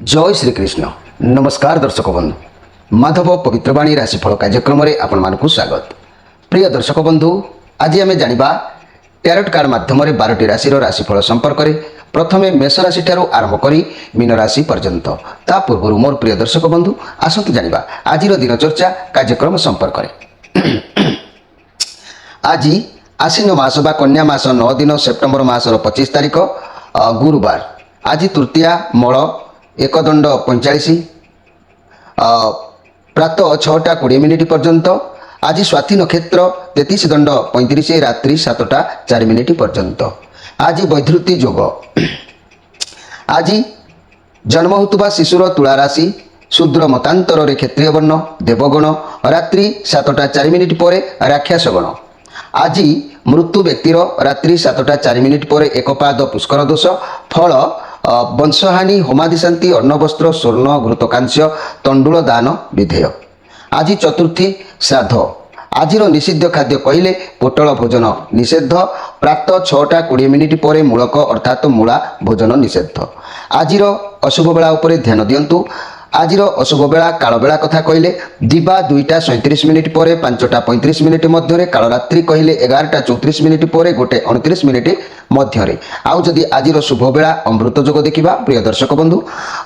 जय श्रीकृष्ण नमस्कार दर्शक बंधु माधव पवित्रवाणी राशिफल कार्यक्रम में आपण मानकु स्वागत। प्रिय दर्शक बंधु आज आम जाना टैरोट कार्ड माध्यम 12टी राशि राशिफल संपर्क में प्रथमे मेष राशि ठारू आरंभ करी मीन राशि पर्यंत ता पूर्व मोर प्रिय दर्शक बंधु आसतु जाना आज दिन चर्चा कार्यक्रम संपर्क में। आज आश्विन मास बा कन्या मास 9 दिन सेप्टेम्बर मासर 25 तारिख गुरुवार। आज तृतीया मल एकदंड 45 प्रातः 6टा 20 मिनिट पर्यंत। आज स्वाति नक्षत्र 33 दंड 35 रात्रि 7टा 4 मिनिट पर्यंत। आज वैधृति योग। आज जन्म होता शिशुर तुला राशि शूद्र मतांतर रे क्षेत्रीय वर्ण देवगण रात्रि 7टा 4 मिनिट पर राक्षस गण। आज मृत्यु व्यक्तिर रात्रि 7टा 4 मिनिट पर एकपाद पुष्कर दोष फल वंशहानि होमादि शांति अन्न वस्त्र स्वर्ण घृतकांस्य तंडुल दान विधेय। आज चतुर्थी श्राद्ध। आज निषिद्ध खाद्य कहले पोटल भोजन निषेध प्रातः 6टा 20 मिनिट पर मूलक अर्थात मूला भोजन निषेध। आज अशुभ बेला उपर ध्यान दियंतु। आज अशुभ बेला काल बेला कथा कहले दिवा 2टा 37 मिनिट पर 5टा 35 मिनिट मध्य काल रात्रि कहले 11टा 34 मिनिट पर 1टे 29 मिनिट मध्य। आउ जदि आज शुभ बेला अमृत योग देखा प्रिय दर्शक बंधु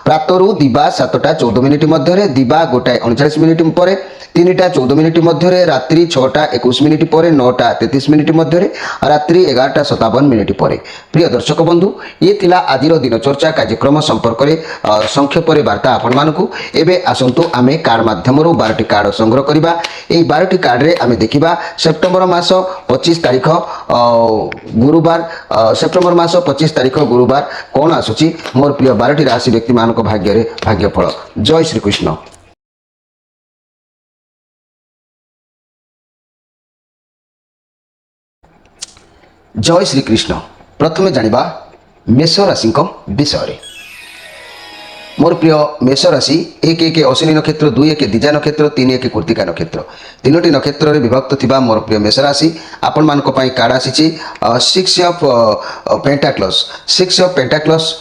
प्रातरु दिवा 7टा 14 मिनिट मध्य दिवा 1टा 39 मिनिट पर 3टा 14 मिनिट मध्य रात्रि 6टा 21 मिनिट पर 9टा 33 मिनिट मध्य रात्रि 11टा 57 मिनिट पर। प्रिय दर्शक बंधु ये थिला आज दिन चर्चा कार्यक्रम संपर्क में संक्षेप वार्ता आपण मानकु। एबे आसंतु आमे कार्ड माध्यम 12टी कार्ड संग्रह करबा। एई 12टी कार्ड रे आमे देखिबा सेप्टेम्बर मास 25 तारिख गुरुवार सेप्टेम्बर मास 25 तारिख गुरुवार कौन आसुची मोर प्रिय 12टी राशि व्यक्ति मानक भाग्य रे भाग्यफल। जय श्री कृष्ण। जय श्री कृष्ण। प्रथमे जानिबा मेष राशि विषय। मोर प्रिय मेष राशि 1 अश्विनी नक्षत्र 2 दिजा नक्षत्र 3 कृत्तिका नक्षत्र तीनोटी नक्षत्र रे विभक्त थिबा मोर प्रिय मेष राशि आपण मानको पई कार्ड आसीची 6 ऑफ पेंटाक्लस। 6 ऑफ पेंटाक्लस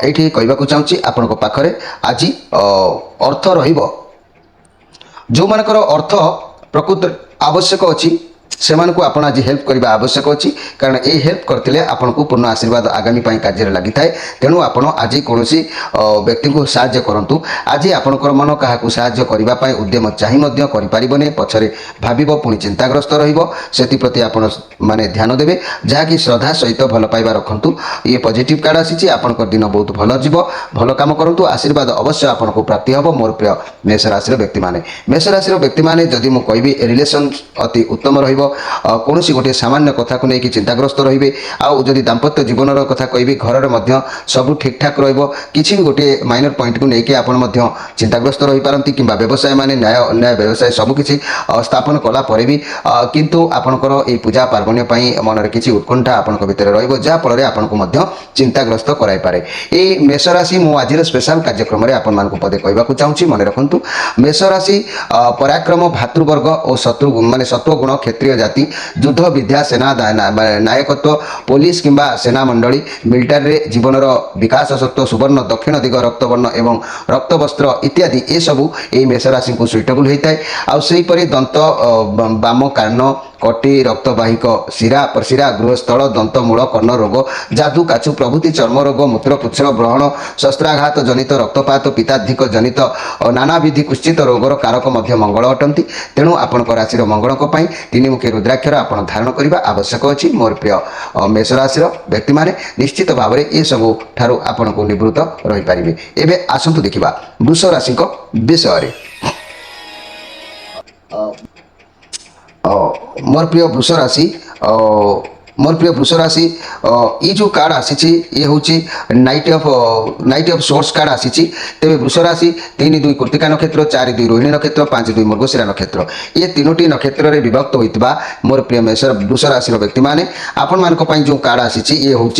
एठी कहबाकू चाहूची आपनको पाखरे आज अर्थ रहिबो। जो मानकर अर्थ प्रकृत आवश्यक अछि सेमानकु आपण आज हेल्प करबा आवश्यक अछि कारण ए हेल्प करथिले आपनको पूर्ण आशीर्वाद आगामी पई कार्य लागि थाए। तेणु आपण आज कोनोसी व्यक्ति को सहाय्य करंतु। आज आपनकर मन काहाकू सहाय्य करबा पई उद्यम चाहि मध्य करि परिबने पछरे भाबिबो पुनि चिंताग्रस्त रहिबो। सेति प्रति आपण माने ध्यान देबे जहा कि श्रद्धा सहित भल पाइबा रखंतु। ये पॉजिटिव कार्ड आसीची आपनकर दिन बहुत भल जिवो। भल काम करंतु आशीर्वाद अवश्य आपनको प्राप्ति हबो। मोर प्रिय मेष राशि व्यक्ति माने मेष राशि व्यक्ति माने जदि मु कहबी रिलेशन अति उत्तम रहिबो। कौन सी गोटे सामान्य कथा को लेकिन चिंताग्रस्त रहिबे। आउ जदि दाम्पत्य जीवन कथा कहबी घर मध्य सब ठीक ठाक रहिबो। किछि गोटे माइनर पॉइंट को लेकिन आपण मध्य चिंताग्रस्त रहि पारंती किंबा व्यवसाय माने न्याय अन्याय व्यवसाय सब किछि स्थापन कला परे भी किंतु आपनकर ए पूजा पार्वण्य पई मन रे किछि उत्कंठा आपनक भितर रहिबो जा फल रे आपनको मध्य चिंताग्रस्त कराई पारे। ए मेष राशि मु आजिर स्पेशल कार्यक्रम रे आपण मानको पदे कहबाकू चाहूची मन रखंतु। मेष राशि पराक्रम भातृवर्ग और शत्रु माने सत्व गुण क्षेत्रीय जाति युद्ध विद्या सेना नायकत्व पुलिस किंबा सेना मंडली मिलिटारी जीवन विकास सत्व सुवर्ण दक्षिण दिग रक्तवर्ण एवं रक्त वस्त्र इत्यादि ये सबू ये मेष राशि को सुइटेबल होता है। आउ से दंत बाम कारण कटी रक्तवाहिक शिरा प्रशिरा गृहस्थल दंतमूल कर्ण रोग जादू काचु प्रभृति चर्म रोग मूत्रपुच्छ ब्रहण शस्त्राघात जनित रक्तपात पिताधिक जनित नानाविधि कुश्चित रोगर कारक मध्य मंगल अटंती। तेणु आपण राशि मंगलक पई 3 मुखी रुद्राक्षर आपण धारण करबा आवश्यक अछि। मोर प्रिय मेष राशि व्यक्ति माने निश्चित भाव में ये सब ठारू आपण को निवृत्त रही पारिबे। एबे आसंतु देखिबा वृष राशि विषय। मोर प्रिय वृष राशि ये जो कार्ड आसी ये हूँ नाइट ऑफ सोर्स कार्ड आसी। तेरे वृष राशि 3 2 कृत्तिका नक्षत्र 4 2 रोहिणी नक्षत्र 5 2 मृगशिरा नक्षत्र ये तीनोटी नक्षत्र रे विभक्त होइतबा मोर प्रिय मेष वृष राशि व्यक्ति माने आपण मानक पई जो कार्ड आसी ये हूँ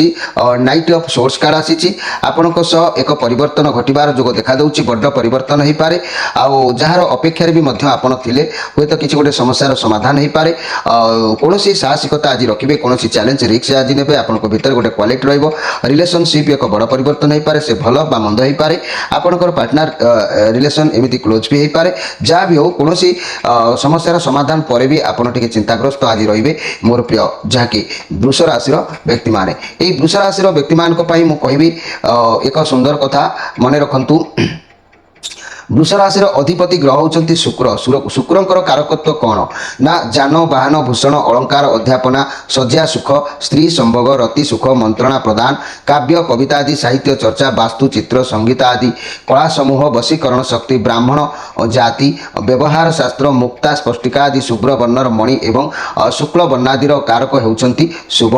नाइट ऑफ सोर्स कार्ड आसी। आपनको सह एक परिवर्तन घटिबार जो देखा दउची बड़ परिवर्तन हो पारे। आउ जार अपेक्षा भी मध्य आपण थिले होय तो किछि गोटे समस्यार समाधान हो पारे। कोनोसी साहसिकता आज रखिबे कोनोसी चैलेंज रिक्स आज ने आपन भीतर गोटे क्वालिटी रहिबो रिलेशनशिप एक बड़ परिवर्तन हो पारे से भल बा मंद हो पारे आपनकर पार्टनर रिलेशन एमती क्लोज भी हो पारे जहाँ भी हो कौन समस्यार समाधान पर भी आपन टिके चिंताग्रस्त आज रहिबे मोर प्रिय जहाँकि वृष राशि व्यक्ति माने वृष राशि व्यक्ति मान कहबी एक सुंदर कथा मन रखु वृष राशि अधिपति ग्रह होती शुक्र शुक्रंकर कारकत्व कौन ना जान वाहन भूषण अलंकार अध्यापना शज्या सुख स्त्री संभोग रति सुख मंत्रणा प्रदान काव्य कविता आदि साहित्य चर्चा वास्तु चित्र संगीत आदि कला समूह वशीकरण शक्ति ब्राह्मण जाति व्यवहार शास्त्र मुक्ता स्पष्टिका आदि शुभ्र वर्णर मणि एवं शुक्ल वर्णादीर कारक होउछंती शुभ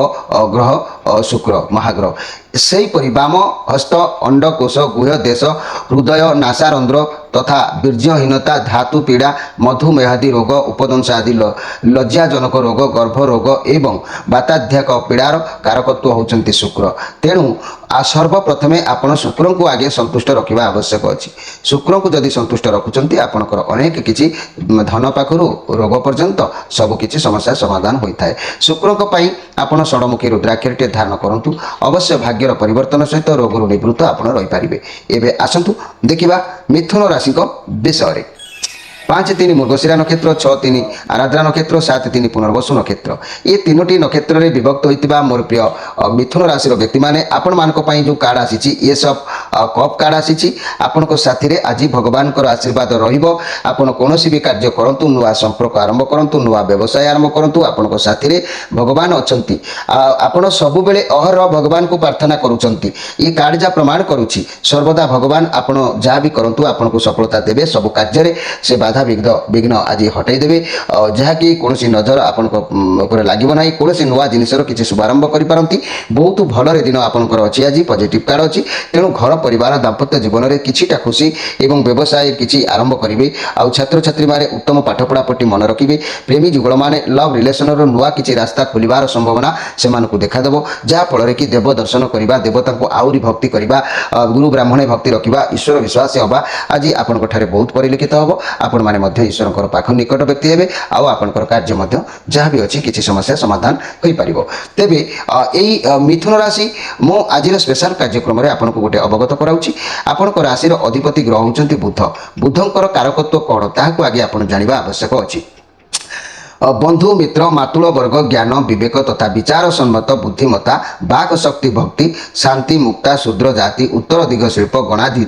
ग्रह शुक्र महाग्रह सेहीपरि वाम हस्त अंडकोश गुह्य देश हृदय नासारंध्र तथा वीर्यहीनता धातु पीड़ा मधुमेहादि रोग उपदंश आदि लज्जाजनक रोग गर्भ रोग एवं बाताध्याक पीड़ार कारकत्व होउछंती शुक्र तेणु सर्वप्रथमे आपण शुक्र को आगे संतुष्ट रखा आवश्यक अच्छी शुक्र को जदि संतुष्ट रखुंट आपणकर अनेक किसी धन पाखु रोग पर्यंत सबकि समस्या समाधान होता है शुक्र आपण षडमुखी रुद्राक्षर धारण करूँ अवश्य भाग्यर परिवर्तन सहित रोग निवृत्त आप रहीपारे एवं आसतु देखा मिथुन राशि विषय 5-3 मृगशिरा नक्षत्र 6-3 आराध्रा नक्षत्र 7-3 पुनर्वसु नक्षत्र ये तीनोटी नक्षत्र में विभक्त होता मोर प्रिय मिथुन राशि व्यक्ति मैंने आपण मान जो कार्ड आसी ये सब कप कार्ड आसी आपण साथी आज भगवान आशीर्वाद रहा कौन भी कार्य करूँ नुआ संपर्क आरंभ करूँ नुआ व्यवसाय आरंभ करूँ आपण साथी भगवान अच्छा आपण सब बेले अहर भगवान को प्रार्थना करुँच ये कार्ड जहाँ प्रमाण करुँची सर्वदा भगवान आपण जहाँ भी करूँ आपन को सफलता देवे सब कार्य से बाधा विघ्न आज हटाई देवे जहाँकि कौन नजर आपण लगे ना कौन नुआ जिनसर किसी शुभारंभ करें बहुत भल दिन आपंकर अच्छी आज पॉजिटिव कार्ड अच्छी तेणु घर परिवार दाम्पत्य जीवन में किछिटा खुशी एवं व्यवसाय किसी आरंभ करेंगे आउ छात्र छात्री माने उत्तम पाठपढ़ा प्रति मन रखिए प्रेमी जुगल माने लव रिलेशन नुआ किसी रास्ता खोलिबार संभावना से देखादेव जहाँफल कि देव दर्शन करवा देवता को आहरी भक्ति करवा गुरु ब्राह्मण भक्ति रखा ईश्वर विश्वास हवा आज आपण बहुत परिलक्षित हम आपण माने ईश्वर पाख निकट व्यक्ति हे आउ आपणकर कार्य जहाँ भी अच्छी किसी समस्या समाधान हो पार तेरे यही मिथुन राशि मु आज स्पेशल कार्यक्रम में आपको गोटे अवगत कराऊँगी आपण राशि अधिपति ग्रह होती बुध बुधंकर कारकत्व कौन ताकू आगे आप जानवा आवश्यक अच्छी बंधु मित्र मातुल वर्ग ज्ञान विवेक तथा विचार सम्मत बुद्धिमत्ता बाक शक्ति भक्ति शांति मुक्ता शूद्र जाति उत्तर दिग शिल्प गणाधि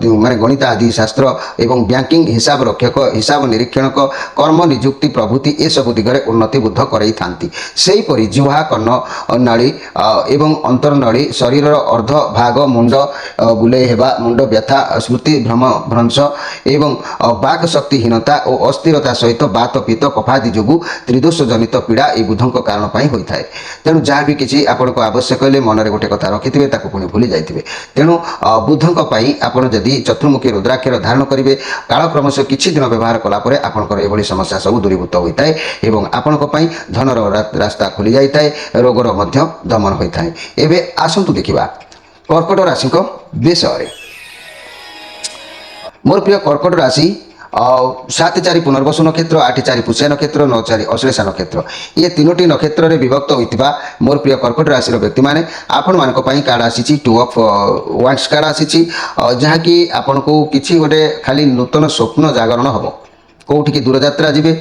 माने गणित आदि शास्त्र एवं बैंकिंग हिसाब रक्षक हिसाब निरीक्षणक कर्म निजुक्ति प्रभृति ए सब दिगरे उन्नति बुद्ध करई थांती सेहीपरि जिह्वा कर्ण नाड़ी एवं अंतर्नड़ी शरीर अर्ध भाग मुंड बुले हेबा मुंड व्यथा स्मृति भ्रम भ्रंश एवं बाक शक्तिहीनता और अस्थिरता सहित बात पित्त कफादि जोगु त्रिदोष जनित पीड़ा ये बुधों कारण होता है तेणु जहाँ भी किसी आपको आवश्यक है मन में गोटे कथा रखिथे पुणी भूली जाइए तेणु बुधों आपड़ जदि चतुर्मुखी रुद्राक्षर धारण करेंगे कालक्रमश किसी दिन व्यवहार कलापर आपंकर एभली समस्या सब दूरीभूत होता है एवं आपण धनर रास्ता खोली जाए रोगर दमन होता है एवं आसतु देखा कर्कट राशि विषय मोर प्रिय कर्कट राशि 7-4 पुनर्वसु नक्षत्र 8-4 पुष्य नक्षत्र 9-4 अश्लेषा नक्षत्र ये तीनोटी नक्षत्र में विभक्त होता मोर प्रिय कर्कट राशि व्यक्ति मैंने आपण मान कार्ड आसी 2 ऑफ वांड्स कार्ड आसी जहाँ कि आपण को किसी गोटे खाली नूतन स्वप्न जागरण हम कौटी दूर यात्रा जी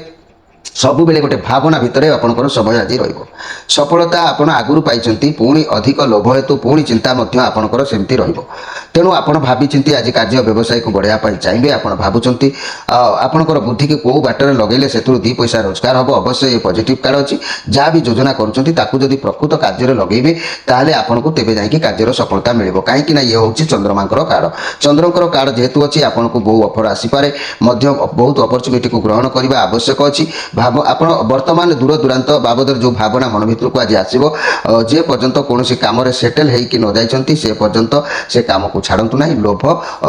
सब बेले गोटे भावना भितर आपंकर समय आज रफलता आपड़ आगुरी पाई पुणी अधिक लोभ हेतु पुणी चिंता आपंकर सेमती तेणु आपड़ भावी चिंती आज कार्य व्यवसाय को बढ़ाई चाहिए आप भावुंट आपंकर बुद्धि की कौ बाटर लगे से 2 पैसा रोजगार हम अवश्य ये पॉजिटिव कार्ड अच्छी जहाँ भी योजना करुँच प्रकृत कार्य लगे ताले आपन को तेज जाकि कार्य सफलता मिल कहीं ये हूँ चंद्रमांकर कार्ड चंद्रकर कार्ड जेहेतु अच्छी आपन को बहु अफर आसीपे बहुत अपरच्युनिटी को ग्रहण करने आवश्यक अच्छी भाव आप वर्तमान दूर दूरांत बाबद जो भावना मन भर को आज आसो जे पर्यंत कौन कम सेटेल होकि न जाइंट से पर्यंत से कम को छाड़ू ना लोभ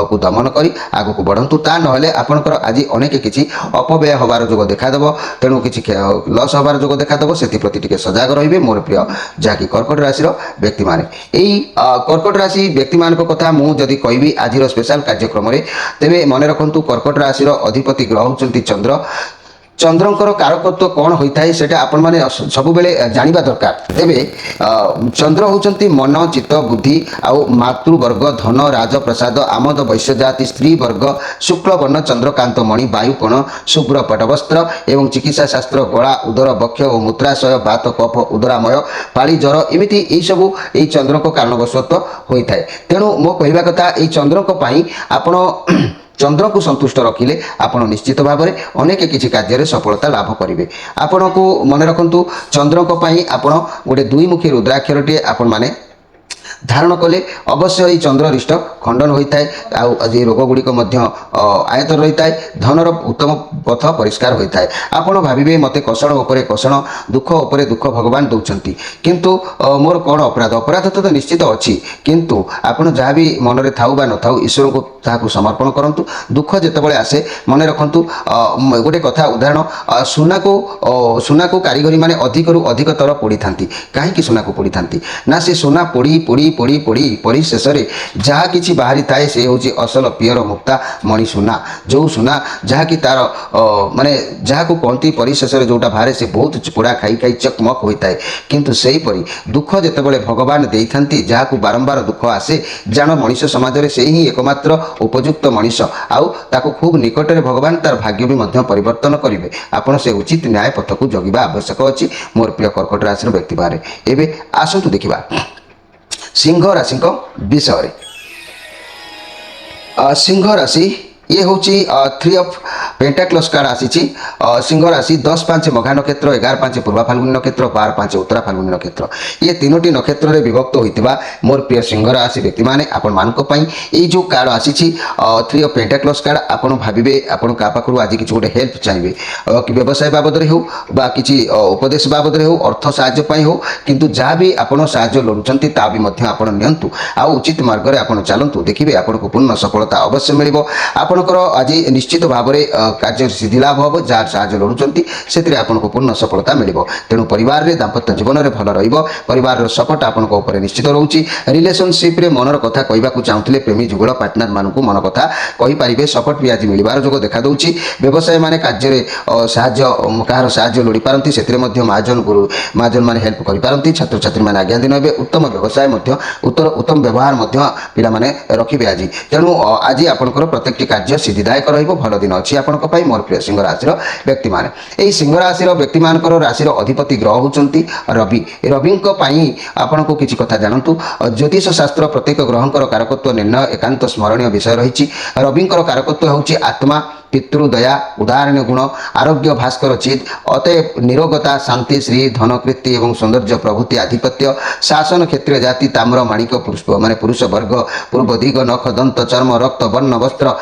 को दमन कर आग को बढ़ू ता ना आपंकर आज अनेक किसी अपव्यय हबार जोग देखादेव तेणु किसी लस हबार जोग देखादेव से प्रति सजग रे मोर प्रिय जहाँकि कर्कट राशि व्यक्ति मैंने यही कर्कट राशि व्यक्ति मान कथा मुझे कहबी आज स्पेशल कार्यक्रम में तेरे मन रखु कर्कट राशि अधिपति ग्रह होती चंद्र ଚନ୍ଦ୍ରଙ୍କର କାରକତ୍ୱ କ'ଣ ହୋଇଥାଏ ସେଇଟା ଆପଣମାନେ ସବୁବେଳେ ଜାଣିବା ଦରକାର। ତେବେ ଚନ୍ଦ୍ର ହେଉଛନ୍ତି ମନ, ଚିତ୍ତ, ବୁଦ୍ଧି ଆଉ ମାତୃବର୍ଗ, ଧନ, ରାଜପ୍ରସାଦ, ଆମୋଦ, ବୈଶ୍ୟଜାତି, ସ୍ତ୍ରୀ ବର୍ଗ, ଶୁକ୍ଳବର୍ଣ୍ଣ, ଚନ୍ଦ୍ରକାନ୍ତ ମଣି, ବାୟୁକୋଣ, ଶୁଭ୍ର ପଟବସ୍ତ୍ର ଏବଂ ଚିକିତ୍ସା ଶାସ୍ତ୍ର, ଗଳା, ଉଦର, ବକ୍ଷ ଓ ମୂତ୍ରାଶୟ, ବାତ, କଫ, ଉଦରାମୟ, ପାଳି, ଜ୍ୱର ଏମିତି ଏହିସବୁ ଏହି ଚନ୍ଦ୍ରଙ୍କ କାରଣବଶତଃ ହୋଇଥାଏ। ତେଣୁ ମୋ କହିବା କଥା ଏଇ ଚନ୍ଦ୍ରଙ୍କ ପାଇଁ ଆପଣ ଚନ୍ଦ୍ରକୁ ସନ୍ତୁଷ୍ଟ ରଖିଲେ ଆପଣ ନିଶ୍ଚିତ ଭାବରେ ଅନେକ କିଛି କାର୍ଯ୍ୟରେ ସଫଳତା ଲାଭ କରିବେ। ଆପଣଙ୍କୁ ମନେ ରଖନ୍ତୁ ଚନ୍ଦ୍ରଙ୍କ ପାଇଁ ଆପଣ ଗୋଟେ ଦୁଇମୁଖୀ ରୁଦ୍ରାକ୍ଷରଟିଏ ଆପଣମାନେ ଧାରଣ କଲେ ଅବଶ୍ୟ ଏହି ଚନ୍ଦ୍ରରିଷ୍ଟ ଖଣ୍ଡନ ହୋଇଥାଏ ଆଉ ଆଜି ରୋଗଗୁଡ଼ିକ ମଧ୍ୟ ଆୟତ ରହିଥାଏ, ଧନର ଉତ୍ତମ ପଥ ପରିଷ୍କାର ହୋଇଥାଏ। ଆପଣ ଭାବିବେ ମୋତେ କଷଣ ଉପରେ କଷଣ, ଦୁଃଖ ଉପରେ ଦୁଃଖ ଭଗବାନ ଦେଉଛନ୍ତି, କିନ୍ତୁ ମୋର କ'ଣ ଅପରାଧ? ଅପରାଧ ତ ନିଶ୍ଚିତ ଅଛି, କିନ୍ତୁ ଆପଣ ଯାହା ବି ମନରେ ଥାଉ ବା ନଥାଉ ଈଶ୍ୱରଙ୍କୁ ତାହାକୁ ସମର୍ପଣ କରନ୍ତୁ। ଦୁଃଖ ଯେତେବେଳେ ଆସେ ମନେ ରଖନ୍ତୁ ଗୋଟେ କଥା ଉଦାହରଣ, ସୁନାକୁ କାରିଗରୀମାନେ ଅଧିକରୁ ଅଧିକତର ପୋଡ଼ିଥାନ୍ତି। କାହିଁକି ସୁନାକୁ ପୋଡ଼ିଥାନ୍ତି? ନା ସେ ସୁନା ପୋଡ଼ି ପୋଡ଼ି ପୋଡ଼ି ପୋଡ଼ି ପରିଶେଷରେ ଯାହା କିଛି ବାହାରିଥାଏ ସେ ହେଉଛି ଅସଲ ପିଓର ମୁକ୍ତା ମଣି ସୁନା। ଯେଉଁ ସୁନା ଯାହାକି ତାର ମାନେ ଯାହାକୁ କହନ୍ତି ପରିଶେଷରେ ଯେଉଁଟା ବାହାରେ ସେ ବହୁତ ପୋଡ଼ା ଖାଇ ଖାଇ ଚକମକ ହୋଇଥାଏ। କିନ୍ତୁ ସେହିପରି ଦୁଃଖ ଯେତେବେଳେ ଭଗବାନ ଦେଇଥାନ୍ତି, ଯାହାକୁ ବାରମ୍ବାର ଦୁଃଖ ଆସେ, ଜାଣ ମଣିଷ ସମାଜରେ ସେ ହିଁ ଏକମାତ୍ର ଉପଯୁକ୍ତ ମଣିଷ, ଆଉ ତାକୁ ଖୁବ୍ ନିକଟରେ ଭଗବାନ ତାର ଭାଗ୍ୟ ବି ମଧ୍ୟ ପରିବର୍ତ୍ତନ କରିବେ। ଆପଣ ସେ ଉଚିତ ନ୍ୟାୟ ପଥକୁ ଜଗିବା ଆବଶ୍ୟକ ଅଛି ମୋର ପ୍ରିୟ କର୍କଟ ରାଶିର ବ୍ୟକ୍ତିମାନେ। ଏବେ ଆସନ୍ତୁ ଦେଖିବା ସିଂହ ରାଶିଙ୍କ ବିଷୟରେ। ସିଂହ ରାଶି ये हूँ 3 ऑफ पेंटाक्लस कार्ड आसी सिंह राशि 10-5 मघा नक्षत्र, 11-5 पूर्वा फाल्गुनी नक्षत्र, 12-5 उत्तरा फाल्गुनी नक्षत्र, ये तीनोटी नक्षत्र में विभक्त होता मोर प्रिय सिंह राशि व्यक्ति मैंने आपण ये जो कार्ड आसी 3 ऑफ पेंटाक्लस कार्ड आप भावे आप पाखु आज कि गोटे हेल्प चाहिए कि व्यवसाय बाबद हो कि उपदेश बाबद हो, अर्थ साहाय्य हो, किंतु जहाँ भी आप साहाय्य लोड़ुंट ता भी आप नियंतु आ उचित मार्ग में आप चलतु, देखिए आपको पूर्ण सफलता अवश्य मिल। आपणकर आज निश्चित भाव में कार्य सिद्धि लाभ हम जहाँ साहाय्य लोड़ुंट से आपको पूर्ण सफलता मिल। तेणु परिवार में दाम्पत्य जीवन में भल रही सपोर्ट आपको निश्चित रोचे। रिलेशनशिप रे मनर कथा कहवाक चाहूले प्रेमी जुगल पार्टनर मानक मन कथा कहींपारे सपोर्ट भी आज मिलबार जोग देखा दूँ। व्यवसाय मान कार्य कहार साहाय्य लोड़ी पारती से महाजन गुरु महाजन मैंने हेल्प करें। छात्र छात्री मैंने आज्ञा दिन हे उत्तम व्यवसाय उत्तम व्यवहार पिला माने रखिए आज। तेणु आज आपंकर प्रत्येक कार्य सिद्धिदायक भल दिन अच्छी आपंप मोर प्रिय सिंह राशि व्यक्ति मैंने। यही सिंह राशि व्यक्ति मान राशि अधिपति ग्रह होती रवि। रवि आपण को किसी कथा जानतु। ज्योतिष शास्त्र प्रत्येक ग्रहंकर कारकत्व निर्णय एकांत स्मरणीय विषय रही। रवि कारकत्व होची आत्मा, पितृदया, उदाहरण गुण, आरोग्य भास्कर चित, अतएव निरोगता, शांति, श्री, धन, कृति एवं सौंदर्य प्रभृति आधिपत्य, शासन क्षेत्र जाति, ताम्र, माणिक, पुष्प माने पुरुष वर्ग, पूर्व दिग, नख, दंत, चर्म, रक्त, वर्ण, वस्त्र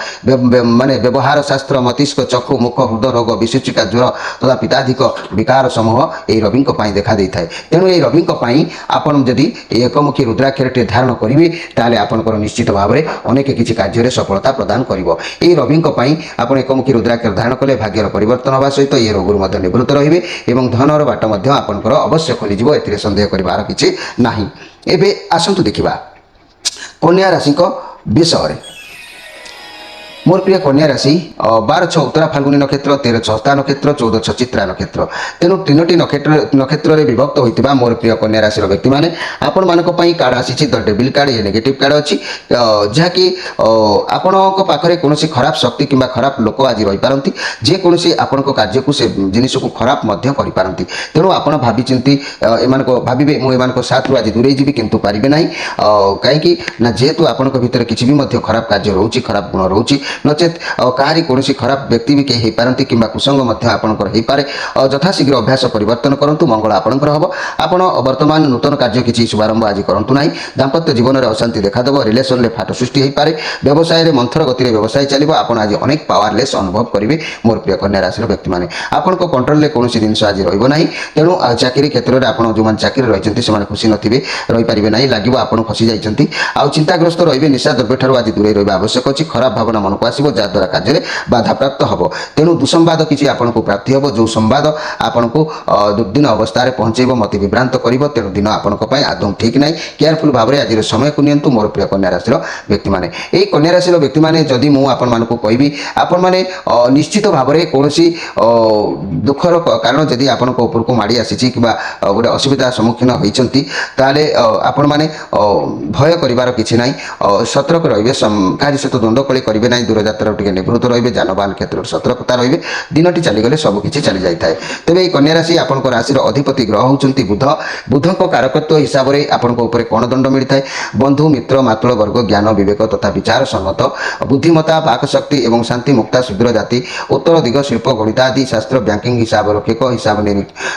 माने व्यवहार शास्त्र, मस्तिष्क, चक्षु, मुख, हृदय रोग, विसूचिका, ज्वर तथा पिताधिक विकार समूह यही रवि देखा देता है। तेणु ये रवि आपन जदि एकमुखी रुद्राक्षर धारण करेंगे ताले आपनकर निश्चित भाव में अनेक किसी कार्य सफलता प्रदान करिवो। ये रवि आप एकमुखी रुद्राक्षर धारण कले भाग्यर परिवर्तन होगा सहित ये रोगुर निवृत्त रहिबे एवं धनर बाट आपनकर अवश्य खोलीजिवो, एथिरे संदेह करिवार किछि नाही। एबे आसंतु देखिबा कन्या राशि विषय। मोर प्रिय कन्या राशि 12-6 उत्तरा फाल्गुनी नक्षत्र, 13-6 हस्ता नक्षत्र, 14-6 चित्रा नक्षत्र, तेणु तीनोटी नक्षत्र में विभक्त होता मोर प्रिय कन्या राशि व्यक्ति मैंने आपण मान कार्ड आसी द डेविल कार्ड। ये नेगेटिव कार्ड अच्छी जहाँकि आपण पाखे कौन खराब शक्ति कि खराब लोक आज रही पारती, जेकोसी आपण कार्य को से जिनिस को खराब करती। तेणु आप भावी चिंती एमान भावे मुझे साथ रू आज दूरे जी किंतु पारे ना कहीं जेहेतु आपण भर किसी भी खराब कार्य रोचे, खराब गुण रोचे, नचेत कहारी कौन खराब व्यक्ति भी कहीं पारती कि कुसंग आपंकर यथाशीघ्र अभ्यास परिवर्तन करूँ, मंगल आपंकर हम। आप बर्तमान नूतन कार्य किसी शुभारंभ आज करूँ ना, दाम्पत्य जीवन में अशांति देखादेव, रिलेसन में फाट सृष्टि हो पाए, व्यवसाय में मंथर गति व्यवसाय चलो, आप आज अनेक पावरलेस अनुभव करेंगे मोर प्रिय कन्या राशि व्यक्ति मैंने। आपण कंट्रोल में कौन जिन आज रहा, तेणु चाकरी क्षेत्र में आप जो चाकरी रही से खुशी नथिबे, रही पारे ना, लगे आप फसी जाइए, आ चिंताग्रस्त रही, निशा द्रव्य ठार आज दूरे रहा आवश्यक अच्छी। खराब भावना मन ଆପଣଙ୍କୁ ଆସିବ ଯାହାଦ୍ୱାରା କାର୍ଯ୍ୟରେ ବାଧାପ୍ରାପ୍ତ ହେବ। ତେଣୁ ଦୁଃସମ୍ବାଦ କିଛି ଆପଣଙ୍କୁ ପ୍ରାପ୍ତି ହେବ, ଯେଉଁ ସମ୍ବାଦ ଆପଣଙ୍କୁ ଦୁର୍ଦିନ ଅବସ୍ଥାରେ ପହଞ୍ଚାଇବ, ମତି ବିଭ୍ରାନ୍ତ କରିବ। ତେଣୁ ଦିନ ଆପଣଙ୍କ ପାଇଁ ଆଦୌ ଠିକ୍ ନାହିଁ। କେୟାରଫୁଲ୍ ଭାବରେ ଆଜିର ସମୟକୁ ନିଅନ୍ତୁ ମୋର ପ୍ରିୟ କନ୍ୟା ରାଶିର ବ୍ୟକ୍ତିମାନେ। ଏହି କନ୍ୟା ରାଶିର ବ୍ୟକ୍ତିମାନେ ଯଦି ମୁଁ ଆପଣମାନଙ୍କୁ କହିବି, ଆପଣମାନେ ନିଶ୍ଚିତ ଭାବରେ କୌଣସି ଦୁଃଖର କାରଣ ଯଦି ଆପଣଙ୍କ ଉପରକୁ ମାଡ଼ି ଆସିଛି କିମ୍ବା ଗୋଟେ ଅସୁବିଧାର ସମ୍ମୁଖୀନ ହୋଇଛନ୍ତି, ତାହେଲେ ଆପଣମାନେ ଭୟ କରିବାର କିଛି ନାହିଁ। ସତର୍କ ରହିବେ, କାହାରି ସହିତ ଦ୍ୱନ୍ଦ୍ୱ କଳି କରିବେ ନାହିଁ, ଦୂରଯାତ୍ରାରୁ ଟିକେ ନିବୃତ୍ତ ରହିବେ, ଯାନବାହନ କ୍ଷେତ୍ରରେ ସତର୍କତା ରହିବେ। ଦିନଟି ଚାଲିଗଲେ ସବୁ କିଛି ଚାଲି ଯାଇଥାଏ। ତେବେ ଏହି କନ୍ୟା ରାଶି ଆପଣଙ୍କ ରାଶିର ଅଧିପତି ଗ୍ରହ ହେଉଛନ୍ତି ବୁଧ। ବୁଧଙ୍କ କାରକତ୍ୱ ହିସାବରେ ଆପଣଙ୍କ ଉପରେ କ'ଣ ଦଣ୍ଡ ମିଳିଥାଏ? ବନ୍ଧୁ, ମିତ୍ର, ମାତୃ ବର୍ଗ, ଜ୍ଞାନ, ବିବେକ ତଥା ବିଚାର ସମ୍ମତ, ବୁଦ୍ଧିମତା, ବାକ୍ଶକ୍ତି ଏବଂ ଶାନ୍ତି ମୁକ୍ତା, ଶୂଦ୍ର ଜାତି, ଉତ୍ତର ଦିଗ, ଶିଳ୍ପ, ଗଣିତ ଆଦି ଶାସ୍ତ୍ର, ବ୍ୟାଙ୍କିଂ, ହିସାବ ରକ୍ଷକ, ହିସାବ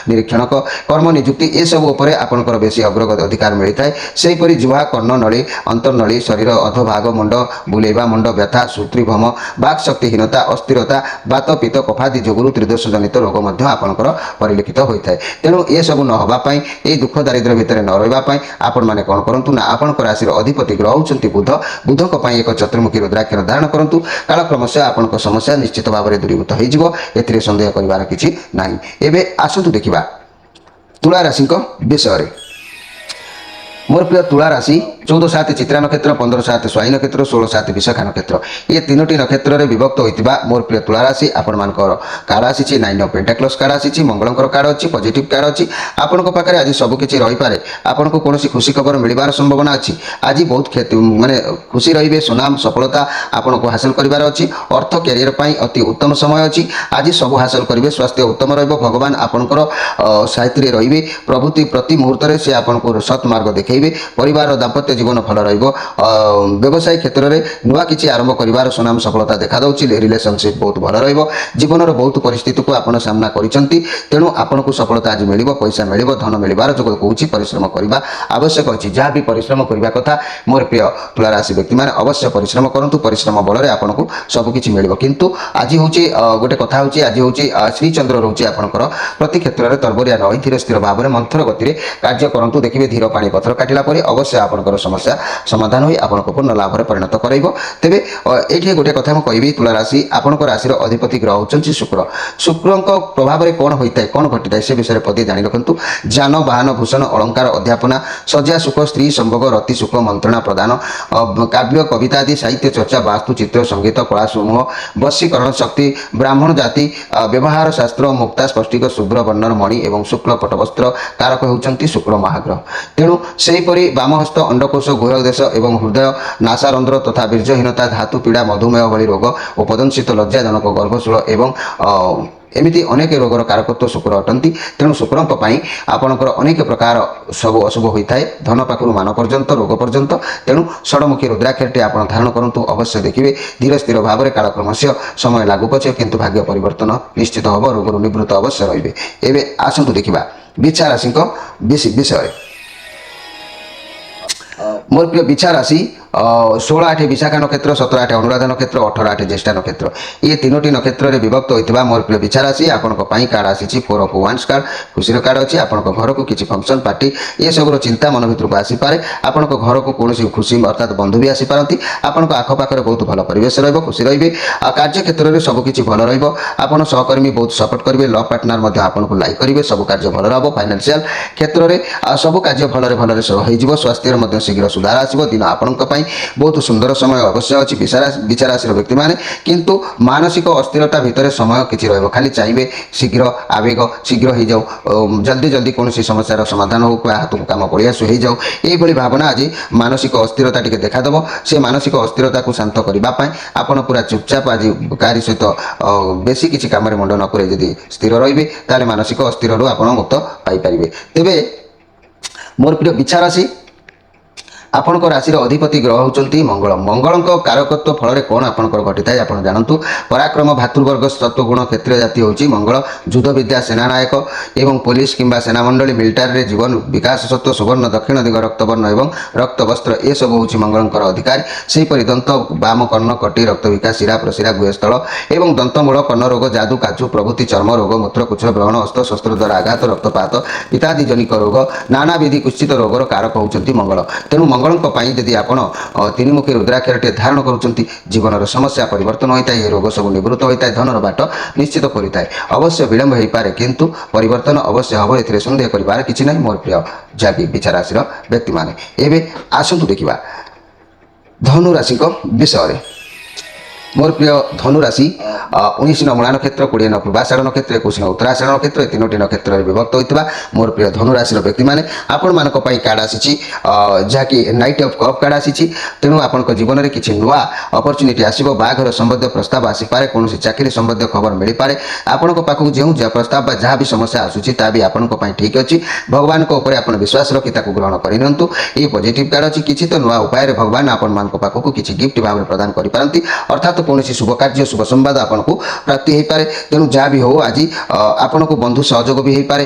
ନିରୀକ୍ଷଣକ, କର୍ମ ନିଯୁକ୍ତି ଏସବୁ ଉପରେ ଆପଣଙ୍କର ବେଶୀ ଅଗ୍ରଗତି ଅଧିକାର ମିଳିଥାଏ। ସେହିପରି ଜୁହା, କର୍ଣ୍ଣ ନଳୀ, ଅନ୍ତର୍ନଳୀ, ଶରୀର ଅଧୋଭାଗ, ମୁଣ୍ଡ ବୁଲେଇବା, ମୁଣ୍ଡ ବ୍ୟଥା, ସୂତ୍ରିଭ୍ରମ, ବାକ୍ଶକ୍ତିହୀନତା, ଅସ୍ଥିରତା, ବାତ, ପିତ୍ତ, କଫାଦି ଯୋଗୁଁ ତ୍ରିଦୋଷ ଜନିତ ରୋଗ ମଧ୍ୟ ଆପଣଙ୍କର ପରିଲକ୍ଷିତ ହୋଇଥାଏ। ତେଣୁ ଏସବୁ ନ ହେବା ପାଇଁ, ଏହି ଦୁଃଖ ଦାରିଦ୍ର୍ୟ ଭିତରେ ନ ରହିବା ପାଇଁ ଆପଣମାନେ କ'ଣ କରନ୍ତୁ ନା, ଆପଣଙ୍କ ରାଶିର ଅଧିପତି ଗ୍ରହ ହେଉଛନ୍ତି ବୁଧ। ବୁଧଙ୍କ ପାଇଁ ଏକ ଚତୁର୍ମୁଖୀ ରୁଦ୍ରାକ୍ଷର ଧାରଣ କରନ୍ତୁ। କାଳକ୍ରମଶଃ ଆପଣଙ୍କ ସମସ୍ୟା ନିଶ୍ଚିତ ଭାବରେ ଦୂରୀଭୂତ ହୋଇଯିବ, ଏଥିରେ ସନ୍ଦେହ କରିବାର କିଛି ନାହିଁ। ଏବେ ଆସନ୍ତୁ ଦେଖିବା ତୁଳା ରାଶିଙ୍କ ବିଷୟରେ। ମୋର ପ୍ରିୟ ତୁଳା ରାଶି 14/7 ଚିତ୍ରା ନକ୍ଷତ୍ର, 15/7 ସ୍ୱାଇଁ ନକ୍ଷତ୍ର, 16/7 ବିଶାଖା ନକ୍ଷତ୍ର, ଏ ତିନୋଟି ନକ୍ଷତ୍ରରେ ବିଭକ୍ତ ହୋଇଥିବା ମୋର ପ୍ରିୟ ତୁଳା ରାଶି ଆପଣମାନଙ୍କର କାର୍ଡ଼ ଆସିଛି 9 ଅଫ୍ ପେଣ୍ଟାକ୍ଲସ୍ କାର୍ଡ଼ ଆସିଛି। ମଙ୍ଗଳଙ୍କର କାର୍ଡ଼ ଅଛି, ପଜିଟିଭ୍ କାର୍ଡ଼ ଅଛି। ଆପଣଙ୍କ ପାଖରେ ଆଜି ସବୁକିଛି ରହିପାରେ। ଆପଣଙ୍କୁ କୌଣସି ଖୁସି ଖବର ମିଳିବାର ସମ୍ଭାବନା ଅଛି। ଆଜି ବହୁତ ମାନେ ଖୁସି ରହିବେ। ସୁନାମ ସଫଳତା ଆପଣଙ୍କୁ ହାସଲ କରିବାର ଅଛି। ଅର୍ଥ କ୍ୟାରିୟର ପାଇଁ ଅତି ଉତ୍ତମ ସମୟ ଅଛି। ଆଜି ସବୁ ହାସଲ କରିବେ। ସ୍ୱାସ୍ଥ୍ୟ ଉତ୍ତମ ରହିବ। ଭଗବାନ ଆପଣଙ୍କର ସାଥିରେ ରହିବେ। ପ୍ରତି ମୁହୂର୍ତ୍ତରେ ସେ ଆପଣଙ୍କୁ ସତ୍ ମାର୍ଗ ଦେଖାଇବେ। ପରିବାର ଦାମ୍ପତ୍ୟ ଜୀବନ ଭଲ ରହିବ। ବ୍ୟବସାୟ କ୍ଷେତ୍ରରେ ନୂଆ କିଛି ଆରମ୍ଭ କରିବାର ସୁନାମ ସଫଳତା ଦେଖାଦେଉଛି। ରିଲେସନସିପ୍ ବହୁତ ଭଲ ରହିବ। ଜୀବନର ବହୁତ ପରିସ୍ଥିତିକୁ ଆପଣ ସାମ୍ନା କରିଛନ୍ତି, ତେଣୁ ଆପଣଙ୍କୁ ସଫଳତା ଆଜି ମିଳିବ। ପଇସା ମିଳିବ, ଧନ ମିଳିବାର ଯୋଗ କହୁଛି। ପରିଶ୍ରମ କରିବା ଆବଶ୍ୟକ ଅଛି। ଯାହା ବି ପରିଶ୍ରମ କରିବା କଥା ମୋର ପ୍ରିୟ ତୁଳା ରାଶି ବ୍ୟକ୍ତିମାନେ ଅବଶ୍ୟ ପରିଶ୍ରମ କରନ୍ତୁ। ପରିଶ୍ରମ ବଳରେ ଆପଣଙ୍କୁ ସବୁକିଛି ମିଳିବ। କିନ୍ତୁ ଆଜି ହେଉଛି ଗୋଟେ କଥା ହେଉଛି, ଆଜି ହେଉଛି ଶ୍ରୀଚନ୍ଦ୍ର ରହୁଛି ଆପଣଙ୍କର ପ୍ରତି କ୍ଷେତ୍ରରେ ତର୍ବରିଆ ନ ହୋଇ ଧୀର ସ୍ଥିର ଭାବରେ ମନ୍ଥର ଗତିରେ କାର୍ଯ୍ୟ କରନ୍ତୁ। ଦେଖିବେ ଧୀର ପାଣି ପଥର କାଟିଲା ପରେ ଅବଶ୍ୟ ଆପଣଙ୍କର ସମସ୍ୟା ସମାଧାନ ହୋଇ ଆପଣଙ୍କୁ ପୂର୍ଣ୍ଣ ଲାଭରେ ପରିଣତ କରାଇବ। ତେବେ ଏଇଠି ଗୋଟେ କଥା ମୁଁ କହିବି, ତୁଳା ରାଶି ଆପଣଙ୍କ ରାଶିର ଅଧିପତି ଗ୍ରହ ହେଉଛନ୍ତି ଶୁକ୍ର। ଶୁକ୍ରଙ୍କ ପ୍ରଭାବରେ କ'ଣ ହୋଇଥାଏ, କ'ଣ ଘଟିଥାଏ ସେ ବିଷୟରେ ପଦେ ଜାଣି ରଖନ୍ତୁ। ଯାନ ବାହନ ଭୂଷଣ ଅଳଙ୍କାର ଅଧ୍ୟାପନା, ଶଯ୍ୟା ସୁଖ, ସ୍ତ୍ରୀ ସମ୍ଭୋଗ, ରତି ସୁଖ, ମନ୍ତ୍ରଣା ପ୍ରଦାନ, କାବ୍ୟ କବିତା ଆଦି ସାହିତ୍ୟ ଚର୍ଚ୍ଚା, ବାସ୍ତୁ ଚିତ୍ର, ସଙ୍ଗୀତ କଳା ସମୂହ, ବଶୀକରଣ ଶକ୍ତି, ବ୍ରାହ୍ମଣ ଜାତି, ବ୍ୟବହାର ଶାସ୍ତ୍ର, ମୁକ୍ତା ସ୍ପଷ୍ଟିକ, ଶୁଭ୍ର ବର୍ଣ୍ଣର ମଣି ଏବଂ ଶୁକ୍ଳ ପଟବସ୍ତ୍ର କାରକ ହେଉଛନ୍ତି ଶୁକ୍ର ମହାଗ୍ରହ। ତେଣୁ ସେହିପରି ବାମହସ୍ତ, ଅଣ୍ଡକୋଷ, ଗୁହ୍ୟଦେଶ ଏବଂ ହୃଦୟ, ନାସାରନ୍ଧ୍ର ତଥା ବୀର୍ଯ୍ୟହୀନତା, ଧାତୁ ପୀଡ଼ା, ମଧୁମେହ ଭଳି ରୋଗ, ଉପଦଂଶିତ, ଲଜ୍ଜାଜନକ ଗର୍ଭଶୂଳ ଏବଂ ଏମିତି ଅନେକ ରୋଗର କାରକତ୍ୱ ଶୁକ୍ର ଅଟନ୍ତି। ତେଣୁ ଶୁକ୍ରଙ୍କ ପାଇଁ ଆପଣଙ୍କର ଅନେକ ପ୍ରକାର ସବୁ ଅଶୁଭ ହୋଇଥାଏ, ଧନ ପାଖରୁ ମାନ ପର୍ଯ୍ୟନ୍ତ, ରୋଗ ପର୍ଯ୍ୟନ୍ତ। ତେଣୁ ଷଡ଼ମୁଖୀ ରୁଦ୍ରାକ୍ଷରଟି ଆପଣ ଧାରଣ କରନ୍ତୁ। ଅବଶ୍ୟ ଦେଖିବେ ଧୀର ସ୍ଥିର ଭାବରେ କାଳକ୍ରମଶଃ ସମୟ ଲାଗୁ ପଛେ କିନ୍ତୁ ଭାଗ୍ୟ ପରିବର୍ତ୍ତନ ନିଶ୍ଚିତ ହେବ। ରୋଗରୁ ନିବୃତ୍ତ ଅବଶ୍ୟ ରହିବେ। ଏବେ ଆସନ୍ତୁ ଦେଖିବା ବିଛା ରାଶିଙ୍କ ବିଷୟରେ। ମୋର ପ୍ରିୟ ବିଛା ରାଶି 16/8 ବିଶାଖା ନକ୍ଷତ୍ର, 17/8 ଅନୁରାଧା ନକ୍ଷତ୍ର, 18/8 ଜ୍ୟେଷ୍ଠା ନକ୍ଷତ୍ର, ଏ ତିନୋଟି ନକ୍ଷତ୍ରରେ ବିଭକ୍ତ ହୋଇଥିବା ମୋର ପ୍ରିୟ ବିଛା ରାଶି ଆପଣଙ୍କ ପାଇଁ କାର୍ଡ଼ ଆସିଛି 4 ଅଫ୍ ୱାଣ୍ଡସ୍ କାର୍ଡ଼। ଖୁସିର କାର୍ଡ଼ ଅଛି। ଆପଣଙ୍କ ଘରକୁ କିଛି ଫଙ୍କସନ୍ ପାର୍ଟି ଏସବୁର ଚିନ୍ତା ମନ ଭିତରକୁ ଆସିପାରେ। ଆପଣଙ୍କ ଘରକୁ କୌଣସି ଖୁସି ଅର୍ଥାତ୍ ବନ୍ଧୁ ବି ଆସିପାରନ୍ତି। ଆପଣଙ୍କ ଆଖପାଖରେ ବହୁତ ଭଲ ପରିବେଶ ରହିବ, ଖୁସି ରହିବେ। କାର୍ଯ୍ୟକ୍ଷେତ୍ରରେ ସବୁକିଛି ଭଲ ରହିବ। ଆପଣ ସହକର୍ମୀ ବହୁତ ସପୋର୍ଟ କରିବେ। ଲ ପାର୍ଟନର ମଧ୍ୟ ଆପଣଙ୍କୁ ଲାଇକ୍ କରିବେ। ସବୁ କାର୍ଯ୍ୟ ଭଲ ହେବ। ଫାଇନାନ୍ସିଆଲ କ୍ଷେତ୍ରରେ ସବୁ କାର୍ଯ୍ୟ ଭଲରେ ହୋଇଯିବ। ସ୍ୱାସ୍ଥ୍ୟରେ ମଧ୍ୟ ଶୀଘ୍ର ସୁଧାର ଆସିବ। ଦିନ ଆପଣଙ୍କ ପାଇଁ ବହୁତ ସୁନ୍ଦର ସମୟ ଅବଶ୍ୟ ଅଛି ବିଛା ରାଶିର ବ୍ୟକ୍ତିମାନେ। କିନ୍ତୁ ମାନସିକ ଅସ୍ଥିରତା ଭିତରେ ସମୟ କିଛି ରହିବ। ଖାଲି ଚାହିଁବେ ଶୀଘ୍ର ଆବେଗ ଶୀଘ୍ର ହେଇଯାଉ, ଜଲ୍ଦି କୌଣସି ସମସ୍ୟାର ସମାଧାନ ହେଉ, ହାତକୁ କାମ ପଳେଇ ଆସୁ, ହେଇଯାଉ, ଏଇଭଳି ଭାବନା ଆଜି ମାନସିକ ଅସ୍ଥିରତା ଟିକେ ଦେଖାଦେବ। ସେ ମାନସିକ ଅସ୍ଥିରତାକୁ ଶାନ୍ତ କରିବା ପାଇଁ ଆପଣ ପୁରା ଚୁପଚାପ ଆଜି କାହାରି ସହିତ ବେଶୀ କିଛି କାମରେ ମୁଣ୍ଡ ନ କରି ଯଦି ସ୍ଥିର ରହିବେ, ତାହେଲେ ମାନସିକ ଅସ୍ଥିରରୁ ଆପଣ ମୁକ୍ତ ପାଇପାରିବେ। ତେବେ ମୋର ପ୍ରିୟ ବିଛା ରାଶି ଆପଣଙ୍କ ରାଶିର ଅଧିପତି ଗ୍ରହ ହେଉଛନ୍ତି ମଙ୍ଗଳ। ମଙ୍ଗଳଙ୍କ କାରକତ୍ୱ ଫଳରେ କ'ଣ ଆପଣଙ୍କର ଘଟିଥାଏ ଆପଣ ଜାଣନ୍ତୁ। ପରାକ୍ରମ, ଭାତୃବର୍ଗ, ସତ୍ୱଗୁଣ, କ୍ଷତ୍ରିୟ ଜାତି ହେଉଛି ମଙ୍ଗଳ। ଯୁଦ୍ଧ ବିଦ୍ୟା, ସେନାନାୟକ ଏବଂ ପୋଲିସ କିମ୍ବା ସେନାମଣ୍ଡଳୀ, ମିଲିଟାରୀରେ ଜୀବନ ବିକାଶ ସତ୍ତ୍ୱ, ସୁବର୍ଣ୍ଣ, ଦକ୍ଷିଣ ଦିଗ, ରକ୍ତବର୍ଣ୍ଣ ଏବଂ ରକ୍ତବସ୍ତ୍ର ଏସବୁ ହେଉଛି ମଙ୍ଗଳଙ୍କର ଅଧିକାର। ସେହିପରି ଦନ୍ତ, ବାମ, କର୍ଣ୍ଣ, କଟି, ରକ୍ତ ବିକାଶ, ଶିରା ପ୍ରଶିରା, ଗୁହସ୍ଥଳ ଏବଂ ଦନ୍ତମୂଳ, କର୍ଣ୍ଣରୋଗ, ଯାଦୁ, କାଛୁ ପ୍ରଭୃତି, ଚର୍ମ ରୋଗ, ମୂତ୍ରକୁଚ୍ଛ, ବ୍ରଣ, ଅସ୍ତ୍ର ଶସ୍ତ୍ର ଦ୍ୱାରା ଆଘାତ, ରକ୍ତପାତ ଇତ୍ୟାଦି ଜନିକ ରୋଗ, ନାନାବିଧି କୁଶ୍ଚିତ ରୋଗର କାରକ ହେଉଛନ୍ତି ମଙ୍ଗଳ। ତେଣୁ ମଙ୍ଗଳଙ୍କ ପାଇଁ ଯଦି ଆପଣ ତିନିମୁଖୀ ରୁଦ୍ରାକ୍ଷରଟିଏ ଧାରଣ କରୁଛନ୍ତି ଜୀବନର ସମସ୍ୟା ପରିବର୍ତ୍ତନ ହୋଇଥାଏ, ଏ ରୋଗ ସବୁ ନିବୃତ୍ତ ହୋଇଥାଏ, ଧନର ବାଟ ନିଶ୍ଚିତ ଖୋଲିଥାଏ। ଅବଶ୍ୟ ବିଳମ୍ବ ହୋଇପାରେ କିନ୍ତୁ ପରିବର୍ତ୍ତନ ଅବଶ୍ୟ ହେବ, ଏଥିରେ ସନ୍ଦେହ କରିବାର କିଛି ନାହିଁ ମୋର ପ୍ରିୟ ଯାହାକି ବିଛା ରାଶିର ବ୍ୟକ୍ତିମାନେ। ଏବେ ଆସନ୍ତୁ ଦେଖିବା ଧନୁ ରାଶିଙ୍କ ବିଷୟରେ। ମୋର ପ୍ରିୟ ଧନୁ ରାଶି 19 ମୂଳା ନକ୍ଷତ୍ର, 20 ପୂର୍ବାଷାଢ଼ ନକ୍ଷତ୍ର, 21 ଉତ୍ତରାଷାଢ଼ ନକ୍ଷତ୍ର, ଏ ତିନୋଟି ନକ୍ଷତ୍ରରେ ବିଭକ୍ତ ହୋଇଥିବା ମୋର ପ୍ରିୟ ଧନୁ ରାଶିର ବ୍ୟକ୍ତିମାନେ ଆପଣମାନଙ୍କ ପାଇଁ କାର୍ଡ଼ ଆସିଛି ଯାହାକି ନାଇଟ୍ ଅଫ୍ କପ୍ କାର୍ଡ଼ ଆସିଛି। ତେଣୁ ଆପଣଙ୍କ ଜୀବନରେ କିଛି ନୂଆ ଅପରଚ୍ୟୁନିଟି ଆସିବ, ବାହାଘର ସମ୍ବନ୍ଧୀୟ ପ୍ରସ୍ତାବ ଆସିପାରେ, କୌଣସି ଚାକିରି ସମ୍ବନ୍ଧୀୟ ଖବର ମିଳିପାରେ। ଆପଣଙ୍କ ପାଖକୁ ଯେଉଁ ପ୍ରସ୍ତାବ ବା ଯାହା ବି ସମସ୍ୟା ଆସୁଛି ତାହା ବି ଆପଣଙ୍କ ପାଇଁ ଠିକ୍ ଅଛି। ଭଗବାନଙ୍କ ଉପରେ ଆପଣ ବିଶ୍ୱାସ ରଖି ତାକୁ ଗ୍ରହଣ କରିନିଅନ୍ତୁ। ଏହି ପଜିଟିଭ୍ କାର୍ଡ଼ ଅଛି। କିଛି ତ ନୂଆ ଉପାୟରେ ଭଗବାନ ଆପଣମାନଙ୍କ ପାଖକୁ କିଛି ଗିଫ୍ଟ ଭାବରେ ପ୍ରଦାନ କରିପାରନ୍ତି, ଅର୍ଥାତ୍ କୌଣସି ଶୁଭ କାର୍ଯ୍ୟ ଶୁଭ ସମ୍ବାଦ ଆପଣଙ୍କୁ ପ୍ରାପ୍ତି ହୋଇପାରେ। ତେଣୁ ଯାହା ବି ହେଉ ଆଜି ଆପଣଙ୍କୁ ବନ୍ଧୁ ସହଯୋଗ ବି ହୋଇପାରେ,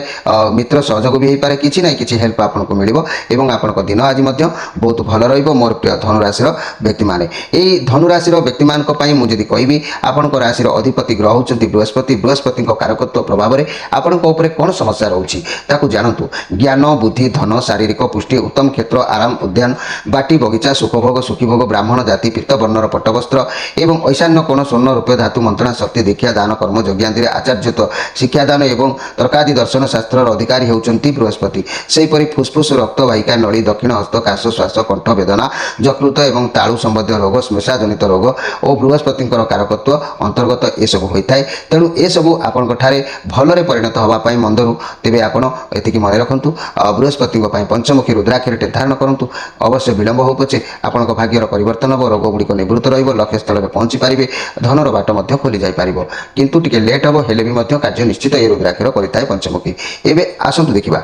ମିତ୍ର ସହଯୋଗ ବି ହୋଇପାରେ, କିଛି ନାହିଁ କିଛି ହେଲ୍ପ ଆପଣଙ୍କୁ ମିଳିବ ଏବଂ ଆପଣଙ୍କ ଦିନ ଆଜି ମଧ୍ୟ ବହୁତ ଭଲ ରହିବ ମୋର ପ୍ରିୟ ଧନୁରାଶିର ବ୍ୟକ୍ତିମାନେ। ଏହି ଧନୁରାଶିର ବ୍ୟକ୍ତିମାନଙ୍କ ପାଇଁ ମୁଁ ଯଦି କହିବି ଆପଣଙ୍କ ରାଶିର ଅଧିପତି ଗ୍ରହ ହେଉଛନ୍ତି ବୃହସ୍ପତି। ବୃହସ୍ପତିଙ୍କ କାରକତ୍ୱ ପ୍ରଭାବରେ ଆପଣଙ୍କ ଉପରେ କ'ଣ ସମସ୍ୟା ରହୁଛି ତାକୁ ଜାଣନ୍ତୁ। ଜ୍ଞାନ, ବୁଦ୍ଧି, ଧନ, ଶାରୀରିକ ପୁଷ୍ଟି, ଉତ୍ତମ କ୍ଷେତ୍ର, ଆରାମ, ଉଦ୍ୟାନ, ବାଟି ବଗିଚା, ସୁଖଭୋଗ, ସୁଖୀଭୋଗ, ବ୍ରାହ୍ମଣ ଜାତି, ପୀତବର୍ଣ୍ଣର ପଟ୍ଟବସ୍ତ୍ର ଏବଂ ଐଶାନ୍ୟ କୋଣ, ସ୍ୱର୍ଣ୍ଣ, ରୂପେ, ଧାତୁ, ମନ୍ତ୍ରଣା, ଶକ୍ତି, ଦୀକ୍ଷା ଦାନ, କର୍ମ, ଯଜ୍ଞାନ୍ତିରେ ଆଚାର୍ଯ୍ୟତ୍ୱ, ଶିକ୍ଷାଦାନ ଏବଂ ତର୍କାଦି ଦର୍ଶନ ଶାସ୍ତ୍ରର ଅଧିକାରୀ ହେଉଛନ୍ତି ବୃହସ୍ପତି। ସେହିପରି ଫୁସ୍ଫୁସ୍, ରକ୍ତବାହିକା ନଳୀ, ଦକ୍ଷିଣ ହସ୍ତ, କାଶ, ଶ୍ୱାସ, କଣ୍ଠ ବେଦନା, ଯକୃତ ଏବଂ ତାଳୁ ସମ୍ବନ୍ଧୀୟ ରୋଗ, ଶ୍ମଶାଜନିତ ରୋଗ ଓ ବୃହସ୍ପତିଙ୍କର କାରକତ୍ୱ ଅନ୍ତର୍ଗତ ଏସବୁ ହୋଇଥାଏ। ତେଣୁ ଏସବୁ ଆପଣଙ୍କଠାରେ ଭଲରେ ପରିଣତ ହେବା ପାଇଁ ମନ୍ଦରୁ ତେବେ ଆପଣ ଏତିକି ମନେ ରଖନ୍ତୁ ବୃହସ୍ପତିଙ୍କ ପାଇଁ ପଞ୍ଚମୁଖୀ ରୁଦ୍ରାକ୍ଷରଟେ ଧାରଣ କରନ୍ତୁ। ଅବଶ୍ୟ ବିଳମ୍ବ ହେଉ ପଛେ ଆପଣଙ୍କ ଭାଗ୍ୟର ପରିବର୍ତ୍ତନ ହେବ, ରୋଗ ଗୁଡ଼ିକ ନିବୃତ୍ତ ରହିବ, ଲକ୍ଷ୍ୟସ୍ଥଳରେ ପହଞ୍ଚି ପାରିବେ, ଧନର ବାଟ ମଧ୍ୟ ଖୋଲି ଯାଇପାରିବ। କିନ୍ତୁ ଟିକେ ଲେଟ୍ ହେବ ହେଲେ ବି ମଧ୍ୟ କାର୍ଯ୍ୟ ନିଶ୍ଚିତ ଏ ରୁଦ୍ରାକ୍ଷର କରିଥାଏ ପଞ୍ଚମୁଖୀ। ଏବେ ଆସନ୍ତୁ ଦେଖିବା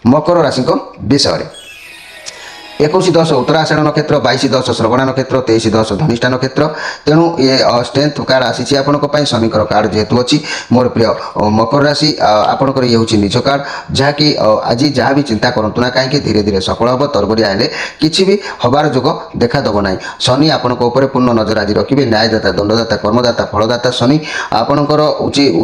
ମକର ରାଶିଙ୍କ ବିଷୟରେ। 21-10 ଉତ୍ତରାଷାଢ଼ ନକ୍ଷତ୍ର, 22-10 ଶ୍ରବଣ ନକ୍ଷତ୍ର, 23-10 ଧନିଷ୍ଠା ନକ୍ଷତ୍ର। ତେଣୁ ଏ ଷ୍ଟ୍ରେନ୍ଥ କାର୍ଡ଼ ଆସିଛି ଆପଣଙ୍କ ପାଇଁ। ଶନିଙ୍କର କାର୍ଡ଼ ଯେହେତୁ ଅଛି ମୋର ପ୍ରିୟ ମକର ରାଶି ଆପଣଙ୍କର ଇଏ ହେଉଛି ନିଜ କାର୍ଡ଼, ଯାହାକି ଆଜି ଯାହା ବି ଚିନ୍ତା କରନ୍ତୁ ନା କାହିଁକି ଧୀରେ ଧୀରେ ସଫଳ ହେବ। ତରବରିଆ ହେଲେ କିଛି ବି ହେବାର ଯୋଗ ଦେଖାଦେବ ନାହିଁ। ଶନି ଆପଣଙ୍କ ଉପରେ ପୂର୍ଣ୍ଣ ନଜର ଆଜି ରଖିବେ। ନ୍ୟାୟଦାତା, ଦଣ୍ଡଦାତା, କର୍ମଦାତା, ଫଳଦାତା ଶନି ଆପଣଙ୍କର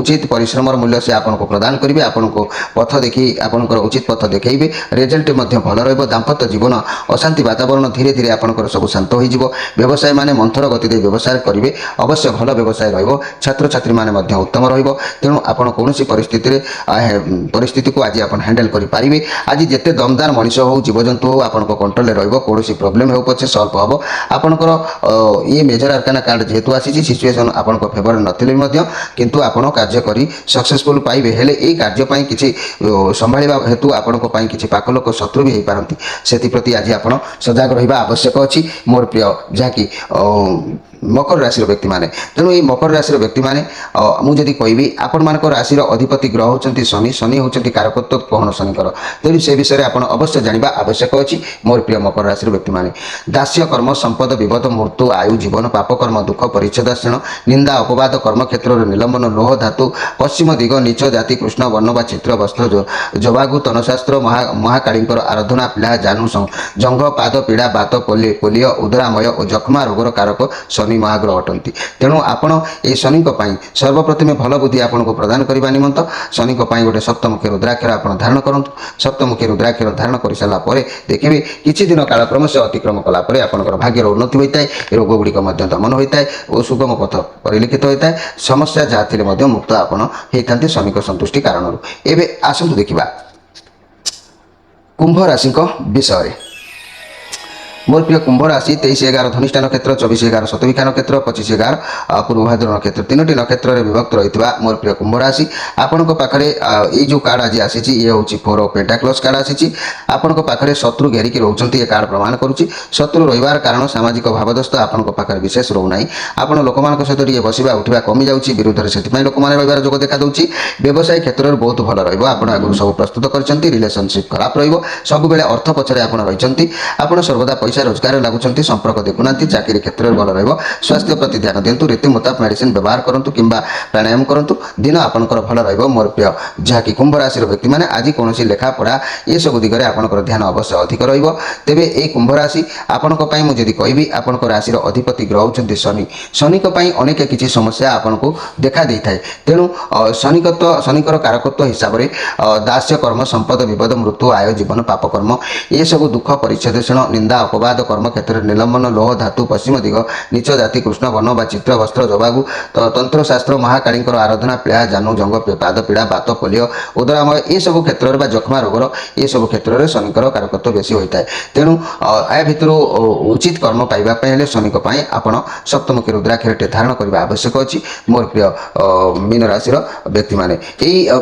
ଉଚିତ ପରିଶ୍ରମର ମୂଲ୍ୟ ସେ ଆପଣଙ୍କୁ ପ୍ରଦାନ କରିବେ। ଆପଣଙ୍କୁ ପଥ ଦେଖି ଆପଣଙ୍କର ଉଚିତ ପଥ ଦେଖାଇବେ। ରେଜଲ୍ଟ ମଧ୍ୟ ଭଲ ରହିବ। ଦାମ୍ପତ୍ୟ ଜୀବନ ଅଶାନ୍ତି ବାତାବରଣ ଧୀରେ ଧୀରେ ଆପଣଙ୍କର ସବୁ ଶାନ୍ତ ହୋଇଯିବ। ବ୍ୟବସାୟୀମାନେ ମନ୍ଥର ଗତି ଦେଇ ବ୍ୟବସାୟ କରିବେ, ଅବଶ୍ୟ ଭଲ ବ୍ୟବସାୟ ରହିବ। ଛାତ୍ରଛାତ୍ରୀମାନେ ମଧ୍ୟ ଉତ୍ତମ ରହିବ। ତେଣୁ ଆପଣ କୌଣସି ପରିସ୍ଥିତିକୁ ଆଜି ଆପଣ ହ୍ୟାଣ୍ଡେଲ କରିପାରିବେ। ଆଜି ଯେତେ ଦମଦାର ମଣିଷ ହେଉ, ଜୀବଜନ୍ତୁ ହେଉ, ଆପଣଙ୍କ କଣ୍ଟ୍ରୋଲରେ ରହିବ। କୌଣସି ପ୍ରୋବ୍ଲେମ୍ ହେଉ ପଛେ ସଲ୍ଭ ହେବ। ଆପଣଙ୍କର ଇଏ ମେଜର ଆର୍କାନା କାର୍ଡ଼ ଯେହେତୁ ଆସିଛି, ସିଚୁଏସନ୍ ଆପଣଙ୍କ ଫେଭରରେ ନଥିଲେ ବି ମଧ୍ୟ କିନ୍ତୁ ଆପଣ କାର୍ଯ୍ୟ କରି ସକ୍ସେସଫୁଲ୍ ପାଇବେ। ହେଲେ ଏହି କାର୍ଯ୍ୟ ପାଇଁ କିଛି ସମ୍ଭାଳିବା ହେତୁ ଆପଣଙ୍କ ପାଇଁ କିଛି ପାଖ ଲୋକ ଶତ୍ରୁ ବି ହୋଇପାରନ୍ତି। ସେଥିପ୍ରତି ଆଜି ଆପଣ ସଜାଗ ରହିବା ଆବଶ୍ୟକ ଅଛି ମୋର ପ୍ରିୟ ଯାହାକି ମକର ରାଶିର ବ୍ୟକ୍ତିମାନେ। ତେଣୁ ଏହି ମକର ରାଶିର ବ୍ୟକ୍ତିମାନେ ମୁଁ ଯଦି କହିବି ଆପଣମାନଙ୍କ ରାଶିର ଅଧିପତି ଗ୍ରହ ହେଉଛନ୍ତି ଶନି। ଶନି ହେଉଛନ୍ତି କାରକତ୍ୱ ପହଣ ଶନିଙ୍କର। ତେଣୁ ସେ ବିଷୟରେ ଆପଣ ଅବଶ୍ୟ ଜାଣିବା ଆବଶ୍ୟକ ଅଛି ମୋର ପ୍ରିୟ ମକର ରାଶିର ବ୍ୟକ୍ତିମାନେ। ଦାସ୍ୟ, କର୍ମ, ସମ୍ପଦ, ବିପଦ, ମୃତ୍ୟୁ, ଆୟୁ, ଜୀବନ, ପାପକର୍ମ, ଦୁଃଖ, ପରିଚ୍ଛେଦାସନ, ନିନ୍ଦା, ଅପବାଦ, କର୍ମକ୍ଷେତ୍ରରେ ନିଲମ୍ବନ, ଲୋହ ଧାତୁ, ପଶ୍ଚିମ ଦିଗ, ନୀଚ ଜାତି, କୃଷ୍ଣ ବର୍ଣ୍ଣ ବା ଚିତ୍ର ବସ୍ତ୍ର, ଜବାଗୁ, ତନଶାସ୍ତ୍ର, ମହାକାଳୀଙ୍କର ଆରାଧନା, ପିଲା, ଜାନୁ, ଜଙ୍ଘ, ପାଦ ପୀଡ଼ା, ବାତ, ପୋଲିଓ, ଉଦରାମୟ ଓ ଯକ୍ଷ୍ମା ରୋଗର କାରକ ଶନି ମହାଗ୍ରହ ଅଟନ୍ତି। ତେଣୁ ଆପଣ ଏହି ଶନିଙ୍କ ପାଇଁ ସର୍ବପ୍ରଥମେ ଭଲ ବୁଦ୍ଧି ଆପଣଙ୍କୁ ପ୍ରଦାନ କରିବା ନିମନ୍ତ ଶନିଙ୍କ ପାଇଁ ଗୋଟେ ସପ୍ତମୁଖୀ ରୁଦ୍ରାକ୍ଷର ଆପଣ ଧାରଣ କରନ୍ତୁ। ସପ୍ତମୁଖୀ ରୁଦ୍ରାକ୍ଷର ଧାରଣ କରିସାରିଲା ପରେ ଦେଖିବେ କିଛି ଦିନ କାଳ କ୍ରମଶଃ ଅତିକ୍ରମ କଲା ପରେ ଆପଣଙ୍କର ଭାଗ୍ୟର ଉନ୍ନତି ହୋଇଥାଏ, ରୋଗ ଗୁଡ଼ିକ ମଧ୍ୟ ଦମନ ହୋଇଥାଏ ଓ ସୁଗମ ପଥ ପରିଲିଖିତ ହୋଇଥାଏ। ସମସ୍ୟା ଯାହା ଥିଲେ ମଧ୍ୟ ମୁକ୍ତ ଆପଣ ହୋଇଥାନ୍ତି ଶନିଙ୍କ ସନ୍ତୁଷ୍ଟି କାରଣରୁ। ଏବେ ଆସନ୍ତୁ ଦେଖିବା କୁମ୍ଭ ରାଶିଙ୍କ ବିଷୟରେ। ମୋର ପ୍ରିୟ କୁମ୍ଭ ରାଶି 23-11 ଧନିଷ୍ଠା ନକ୍ଷତ୍ର, 24-11 ଶତବିଖା ନକ୍ଷତ୍ର, 25-11 ପୂର୍ବଭାଦ୍ର ନକ୍ଷତ୍ର, ତିନୋଟି ନକ୍ଷତ୍ରରେ ବିଭକ୍ତ ରହିଥିବା ମୋର ପ୍ରିୟ କୁମ୍ଭ ରାଶି। ଆପଣଙ୍କ ପାଖରେ ଏଇ ଯେଉଁ କାର୍ଡ଼ ଆଜି ଆସିଛି ଇଏ ହେଉଛି 4 ଅଫ୍ ପେଣ୍ଟାକ୍ଲସ୍ କାର୍ଡ଼ ଆସିଛି। ଆପଣଙ୍କ ପାଖରେ ଶତ୍ରୁ ଘେରିକି ରହୁଛନ୍ତି, ଏ କାର୍ଡ଼ ପ୍ରମାଣ କରୁଛି। ଶତ୍ରୁ ରହିବାର କାରଣ ସାମାଜିକ ଭାବଦସ୍ତ ଆପଣଙ୍କ ପାଖରେ ବିଶେଷ ରହୁନାହିଁ। ଆପଣ ଲୋକମାନଙ୍କ ସହିତ ଟିକେ ବସିବା ଉଠିବା କମିଯାଉଛି ବିରୁଦ୍ଧରେ, ସେଥିପାଇଁ ଲୋକମାନେ ରହିବାର ଯୋଗ ଦେଖାଦେଉଛି। ବ୍ୟବସାୟ କ୍ଷେତ୍ରରେ ବହୁତ ଭଲ ରହିବ। ଆପଣ ଆଗରୁ ସବୁ ପ୍ରସ୍ତୁତ କରିଛନ୍ତି। ରିଲେସନସିପ୍ ଖରାପ ରହିବ। ସବୁବେଳେ ଅର୍ଥ ପଛରେ ଆପଣ ରହିଛନ୍ତି। ଆପଣ ସର୍ବଦା पैसा रोजगार लगुंट संपर्क देखुना चाकरी क्षेत्र में भल रहा स्वास्थ्य प्रति ध्यान दिंतु रीति मुताबिक मेडिसिन व्यवहार करूँ कि प्राणायाम करूँ दिन आपंकर भल रोर प्रिय जहाँकि कुंभ राशि व्यक्ति मैंने आज कौन लेखा पढ़ा ये सब दिगरे आपंकर ध्यान अवश्य अधिक रेबे ये कुंभ राशि आपण मुझे कहि आपण राशि अधिपति ग्रह होती शनि शनिक अनेक किसी समस्या आपन को देखा दे था तेणु शनिकर कारकत्व हिसाब से दास्य कर्म संपद विपद मृत्यु आय जीवन पाप कर्म ये सब दुख परिच्छेदन निंदा अपवाद कर्म क्षेत्र में निलंबन लोह धातु पश्चिम दिग नीच जाति कृष्ण वर्ण व चित्र वस्त्र जवागु तंत्र शास्त्र महाकाली आराधना पीड़ा जानू जंग पाद पीड़ा बात पोलियो उदरामय ये सब क्षेत्र में जख्मा रोगर ये सब क्षेत्र में शनिकर कारकत्व बेसी होता है तेणु या भितर उचित कर्म पाइबापे शनिक आपण सप्तमुखी रुद्राक्षर धारण करने आवश्यक अच्छी मोर प्रिय मीन राशि व्यक्ति मैंने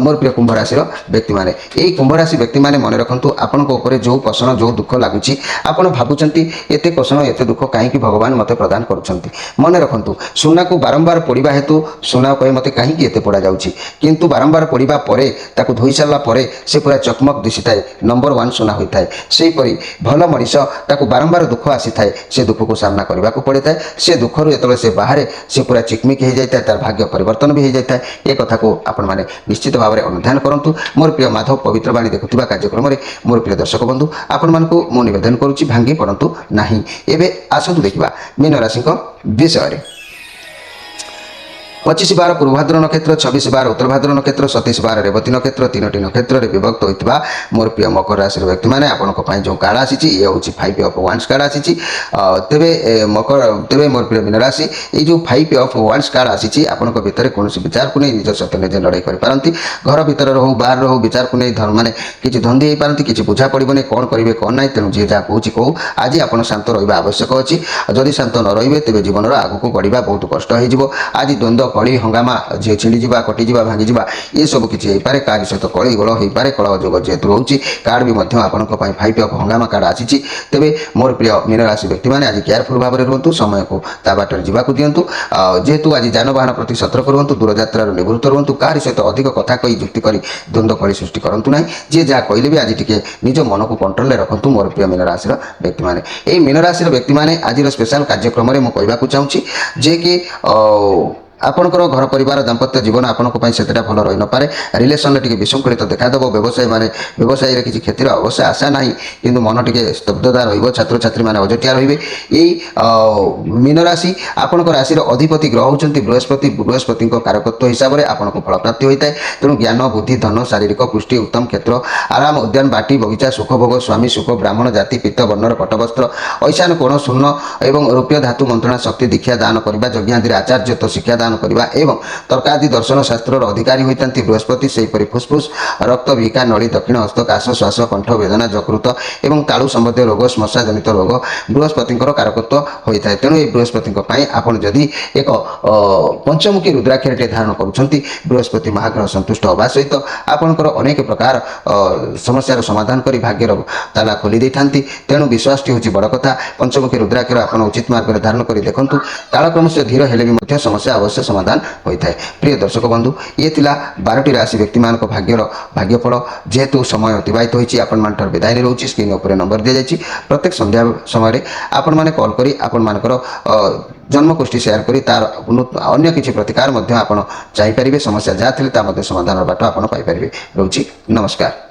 मोर प्रिय कुंभ राशि व्यक्ति मैंने यही कुंभ राशि व्यक्ति मैंने मन रखु आपण जो कषण जो दुख लगुच आप भावुंट एत कषण एत दुख कहीं भगवान मत प्रदान कर मन रखु सुना को बारंबार पोड़ा हेतु सुना कहे मत कहीं पड़ा जाऊँगी किंतु बारंबार पोड़ा पर धोई सारापर से पूरा चकमक दिशी थाए नंबर 1 सुना होता है सेहीपरि भल मनीष ताकू बारंबार दुख आसी थाए से दुख को सामना करने को पड़े थाए से दुखर जो से बाहर से पूरा चिकमिक हो जाए तार भाग्य परिवर्तन भी हो जाता है ये कथा को आपण मैंने निश्चित भाव में अनुधान करूँ मोर प्रिय माधव पवित्र वाणी देखुवा कार्यक्रम में मोर प्रिय दर्शक बंधु आपण मानक मु निवेदन करुच्ची भांगी पड़तु नहीं एवं आसतु देखा मीन राशि विषय 25 बार पूर्वभाद्र नक्षत्र 26 बार उत्तर भाद्र नक्षत्र 27 बार रेवती नक्षत्र 3टी नक्षत्र में विभक्त होता मोर प्रिय मकर राशि व्यक्ति मैंने आपंप जो कार्ड आसी ये हूँ 5 ऑफ वांस कार्ड आसी तेरे मकर तेरे मोर प्रिय मीन राशि ये जो 5 ऑफ वांस कार्ड आसी आपण भितर कौन विचार को नहीं निज सत्य निजे लड़ाई करपारती घर भर हो बाहर हो विचार को नहीं माने किसी धंदी हो पारती किसी बुझा पड़ोनी कौन करेंगे कौन ना तेणु जी जहाँ कौच कहूँ आज आप शांत रहा आवश्यक अच्छी जदि शांत न रे तेज जीवन आगक बढ़ा बहुत कष्ट हो आज द्वंद्व कली हंगामा जे छिड़ी कटिजा भांगी ये सब किसी कार्य सहित कली गोल हो पाए कलह जोग जेहेतु रोचे कार्ड भी आपण 5 ऑफ हंगामा कार्ड आसी तेरे मोर प्रिय मीन राशि व्यक्ति मैंने आज केयरफुल भाव में रुहतु समय को ता बाटर जावाक दिंतु जेहेतु आज जानवाहन प्रति सतर्क रुहतु दूरयात्रार निवृत्त रुहतु कार्य सहित अधिक कथा कही जुक्ति कर द्वंद्व कली सृष्टि करूँ ना जी जहाँ कहले भी आज टी निज मन को कंट्रोल रखु मोर प्रिय मीन राशि व्यक्ति मैंने यही मीन राशि व्यक्ति मैंने आज स्पेशल कार्यक्रम में मुझे कहवाक चाहूँगी जे कि आपणकर घर परिवार दाम्पत्य जीवन आपंपाई से भल रही न पारे रिलेसन टी विशृंखलित देखादेव व्यवसाय माने व्यवसाय किसी क्षतिर अवश्य आशा ना कि मन टी स्तब्धता रछात्र छात्री मैंने अजटिया रे यही मीन राशि आपण राशि अधिपति ग्रह होती बृहस्पति कारकत्व हिसाब से आपको फल प्राप्ति होता है तेणु ज्ञान बुद्धि धन शारीरिक पुष्टि उत्तम क्षेत्र आराम उद्यान बाटी बगीचा सुख भोग स्वामी सुख ब्राह्मण जाति पित्त वर्णर पटवस्त्र ऐशान कोण शूर्ण और रूपीय धातु मंत्रणा शक्ति दीक्षा दान करने यज्ञादि आचार्यत्व शिक्षा दान करवा एवं तर्कादि दर्शन शास्त्र अधिकारी होता बृहस्पति सेहीपरि फुसफुस रक्त विका नली दक्षिण हस्त काश श्वास कंठ वेदना जकृत एवं तालु संबंधी रोग श्मशा जनित रोग बृहस्पति कारकत्व होता है तेणु ये बृहस्पति आपड़ जदि एक पंचमुखी रुद्राक्षर धारण करुँच बृहस्पति महाग्रह संतुष्ट होगा सहित आपंकर अनेक प्रकार समस्यार समाधान कर भाग्यर ताला खोली दे था तेणु विश्वास टी हूँ बड़ कथा पंचमुखी रुद्राक्षर आप उचित मार्ग में धारण कर देखूँ कालक्रम से धीर हेले भी समस्या अवश्य समाधान होता है प्रिय दर्शक बंधु ये थिला 12टी राशि व्यक्ति मान भाग्यर भाग्यफल जेहेतु समय अतिबाहित होती आपण विदाय नहीं रोचे स्क्रीन उपर नंबर दी जाए प्रत्येक संध्या समय आपण मैंने कॉल करी आपण मानकर जन्मकोष्ठी शेयर करी तार अन्य किसी प्रतिकार आप चाहिए समस्या जहाँ थे समाधान बाट आप पाइपर रोची नमस्कार।